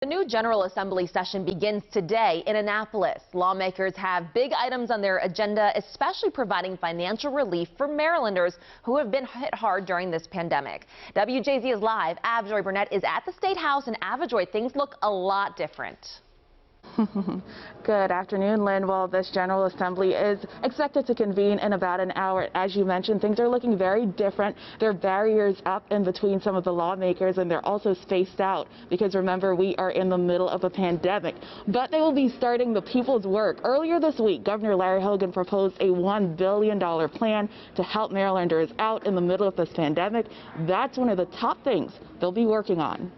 The new General Assembly session begins today in Annapolis. Lawmakers have big items on their agenda, especially providing financial relief for Marylanders who have been hit hard during this pandemic. WJZ is live. Avjoy Burnett is at the State House, and Avjoy, things look a lot different. Good afternoon, Lynn. Well, this General Assembly is expected to convene in about an hour. As you mentioned, things are looking very different. There are barriers up in between some of the lawmakers, and they're also spaced out because, remember, we are in the middle of a pandemic. But they will be starting the people's work. Earlier this week, Governor Larry Hogan proposed a $1 billion plan to help Marylanders out in the middle of this pandemic. That's one of the top things they'll be working on.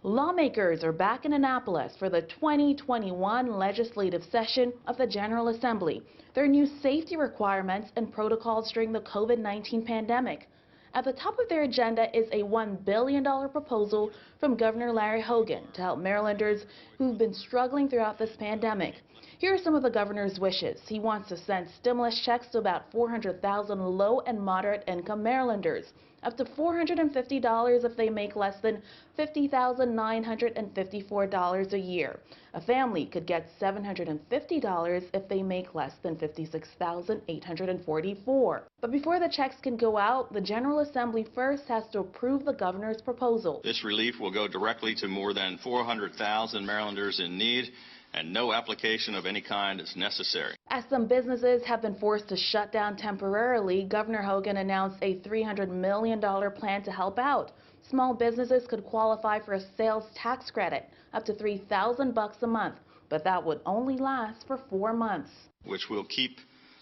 Lawmakers are back in Annapolis for the 2021 legislative session of the General Assembly. There are new safety requirements and protocols during the COVID-19 pandemic. At the top of their agenda is a $1 billion proposal from Governor Larry Hogan to help Marylanders who've been struggling throughout this pandemic. Here are some of the governor's wishes. He wants to send stimulus checks to about 400,000 low and moderate income Marylanders, up to $450 if they make less than $50,954 a year. A family could get $750 if they make less than $56,844. But before the checks can go out, the General Assembly first has to approve the governor's proposal. This relief will go directly to more than 400,000 Marylanders in need, and no application of any kind is necessary. As some businesses have been forced to shut down temporarily, Governor Hogan announced a $300 million plan to help out. Small businesses could qualify for a sales tax credit up to $3,000 a month, but that would only last for 4 months. Which will keep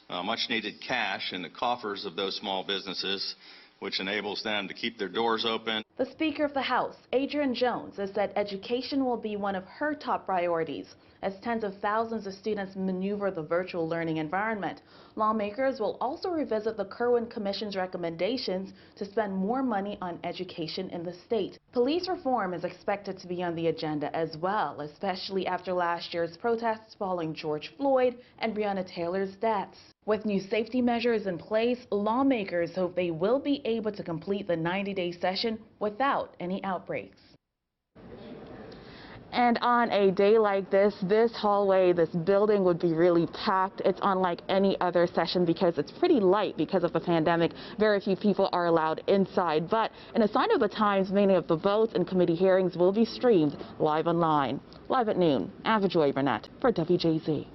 much needed cash in the coffers of those small businesses, which enables them to keep their doors open. The Speaker of the House, Adrian Jones, has said education will be one of her top priorities as tens of thousands of students maneuver the virtual learning environment. Lawmakers will also revisit the Kirwan Commission's recommendations to spend more money on education in the state. Police reform is expected to be on the agenda as well, especially after last year's protests following George Floyd and Breonna Taylor's deaths. With new safety measures in place, lawmakers hope they will be able to complete the 90-day session without any outbreaks. And on a day like this hallway, this building would be really packed. It's unlike any other session because it's pretty light because of the pandemic. Very few people are allowed inside. But in a sign of the times, many of the votes and committee hearings will be streamed live online. Live at noon, Avjoy Burnett for WJZ.